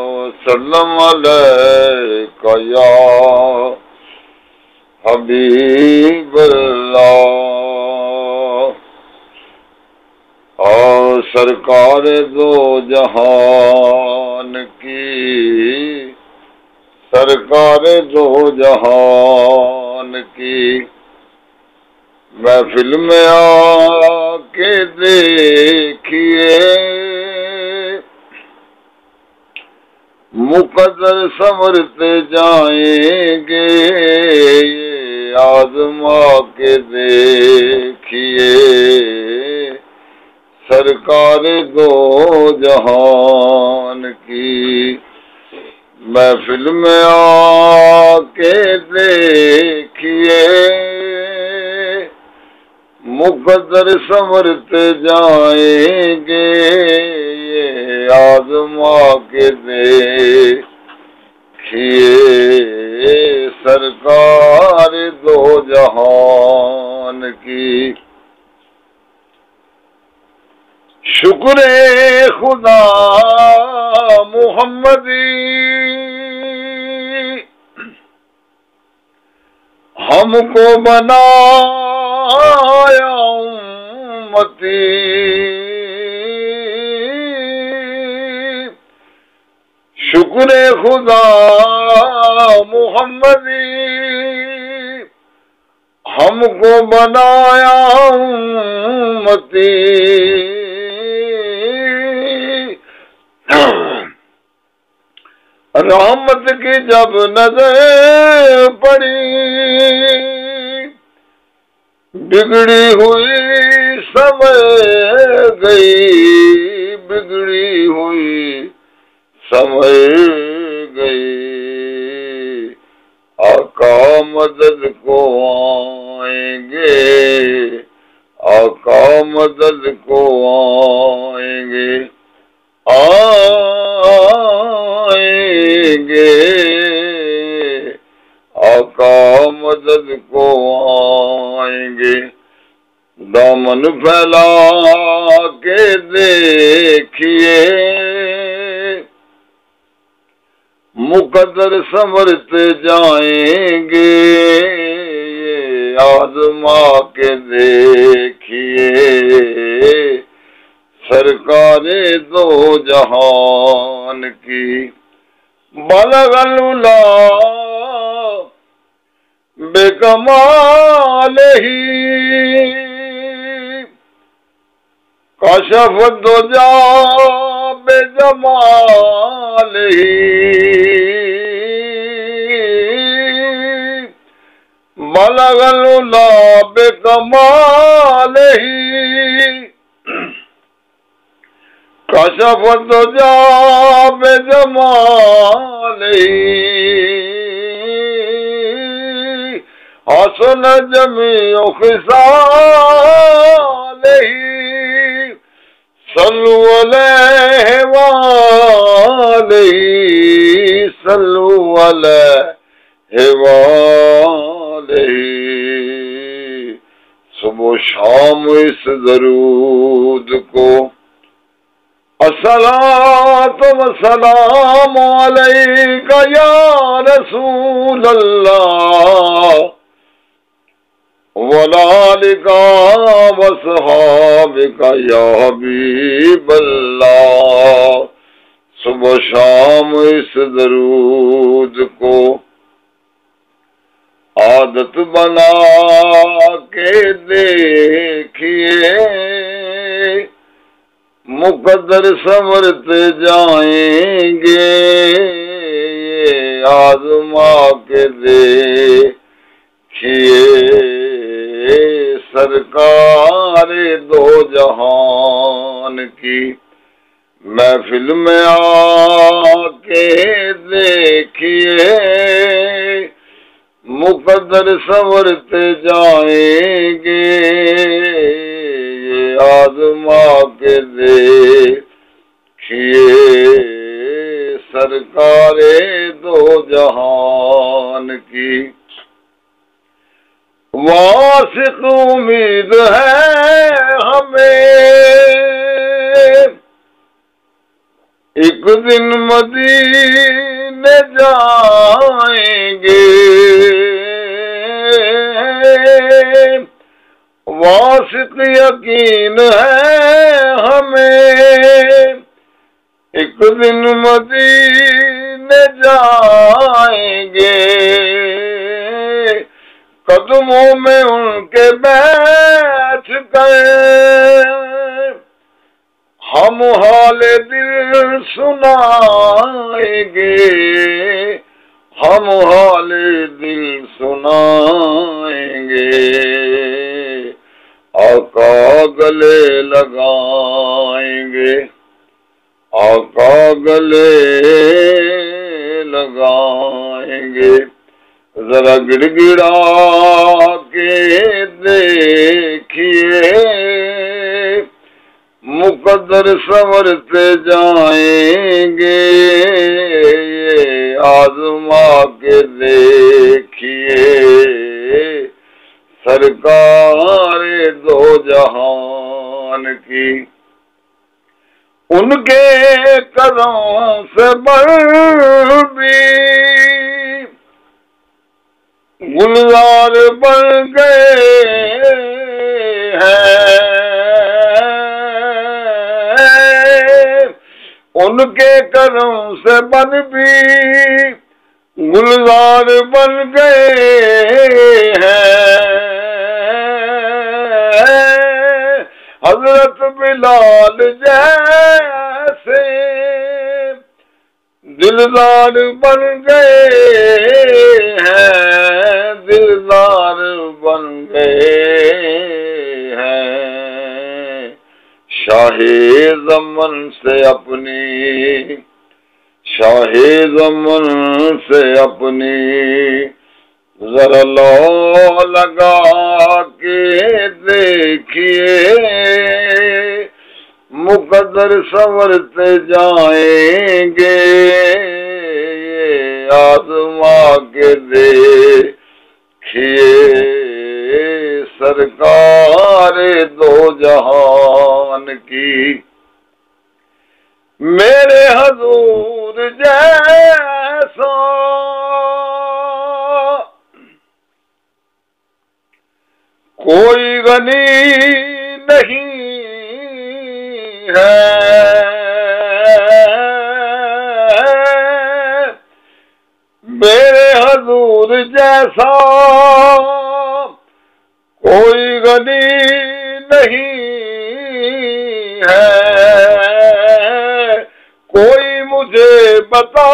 وسلم علیک یا حبیب اللہ اور سرکار دو جہان کی سرکار دو جہان کی محفل میں آ کے دیکھیے مقدر سنورتے جائیں گے یہ آزما کے دیکھیے سرکار دو جہان کی محفل میں آ کے دیکھیے مقدر سنورتے جائیں گے یہ آزما کے دیکھیے سرکار دو جہان کی شکر خدا محمدی ہم کو بنایا امتی شکر خدا محمدی ہم کو بنایا امتی رحمت کی جب نظر پڑی بگڑی ہوئی سمجھ گئی بگڑی ہوئی سمجھ گئی آقا مدد کو آئیں گے آقا مدد کو آئیں گے آئیں گے آقا مدد کو آئیں گے دامن پھیلا کے دیکھیے مقدر سنورتے جائیں گے یہ آزما کے دیکھیے سرکار دو جہان کی بلغ العلا بے کمال ہی کشف الدجا بے جمال ہی بلغ العلا بے کمال ہی کشف الدجا بے جمال ہی حسن جمیع خصالہ صلو علیہ وآلہ صلو علیہ وآلہ صبح و شام اس درود کو الصلاۃ والسلام علیک یا رسول اللہ وَلَالِكَ وَصَحَابِكَ یا حبیب اللہ صبح شام اس درود کو عادت بنا کے دیکھیے مقدر سنورتے جائیں گے یہ آزما کے دیکھیے سرکار دو جہان کی محفل میں آ کے دیکھیے مقدر سنورتے جائیں گے یہ آزما کے دیکھیے سرکار دو جہان کی واثق امید ہے ہمیں ایک دن مدینے جائیں گے، واثق یقین ہے ہمیں، ایک دن مدینے جائیں گے، قدموں میں ان کے بیٹھ کر ہم حال دل سنائیں گے، ہم حال دل سنائیں گے، آقا گلے لگائیں گے، آقا گلے لگائیں گے، ذرا گڑ گڑا کے دیکھیے، مقدر سنورتے جائیں گے، آزما کے دیکھیے سرکار دو جہان کی، ان کے قدموں سے بڑھ بھی گلزار بن گئے ہیں، ان کے قدم سے بن بھی گلزار بن گئے ہیں، حضرت بلال جیسے دلدار بن گئے ہیں، دلدار بن گئے ہیں، شاہ زمن سے اپنی، شاہ زمن سے اپنی ذرا لو لگا کے دیکھیے، مقدر سنورتے جائیں گے، آزما کے دیکھیے سرکار دو جہان کی، میرے حضور جیسا کوئی غنی نہیں ہے، میرے حضور جیسا کوئی غنی نہیں ہے، کوئی مجھے بتا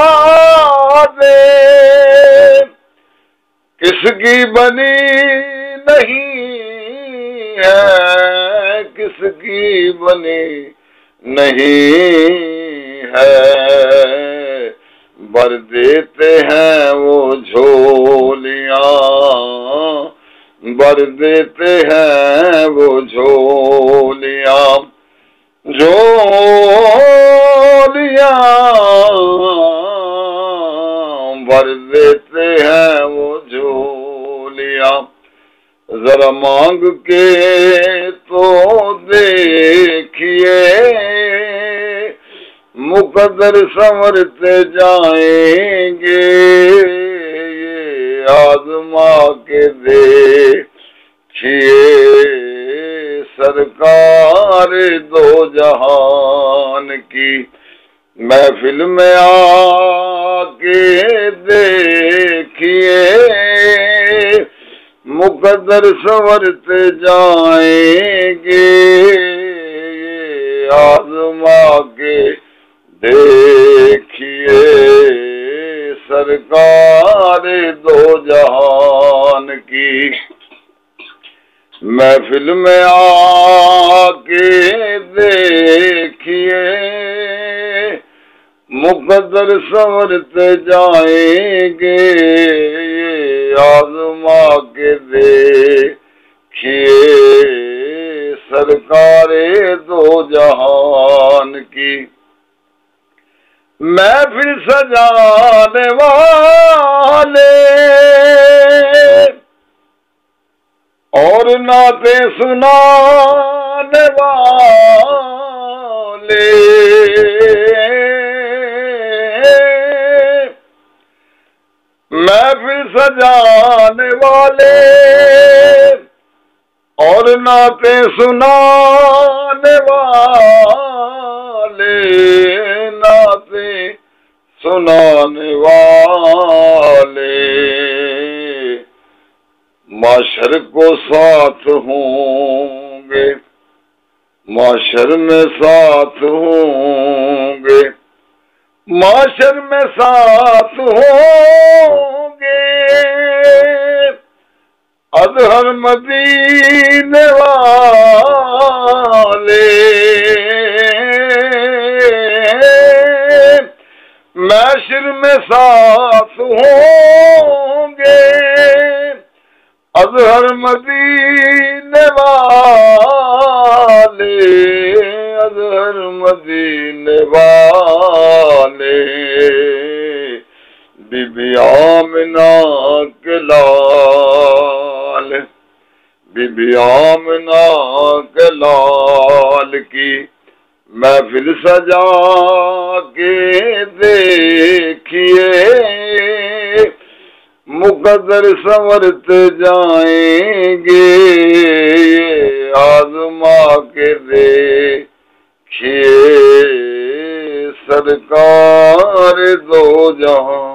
دے کس کی بنی نہیں ہے، کس کی بنی نہیں ہے، بھر دیتے ہیں وہ جھولیاں، بھر دیتے ہیں وہ جھولیاں، جھولیاں بھر دیتے ہیں وہ جھولیاں، ذرا مانگ کے تو دیکھیے، مقدر سنورتے جائیں گے، یہ آزما کے دیکھیے سرکار دو جہان کی، محفل میں آ کے دیکھیے، مقدر سنورتے جائیں گے، یہ آزما کے دیکھیے سرکار دو جہان کی، محفل میں آ کے دیکھیے، مقدر سنورتے جائیں گے، یہ آزما کے دیکھیے سرکار دو جہان کی، محفل سجانے والے اور نعتیں سنانے والے سجانے والے اور نعتیں سنانے والے، نعتیں سنانے والے معاشر کو ساتھ ہوں گے، معاشر میں ساتھ ہوں گے، معاشر میں ساتھ ہوں گے، اظہر مدینے والے معاشر میں ساتھ ہوں گے، اظہر مدینے والے، اظہر مدینے والے بی بی آمنہ کے لال، بی بی آمنہ کے لال کی محفل سجا کے دیکھیے، مقدر سنورتے جائیں گے، آزما کے دیکھیے سرکار دو جہاں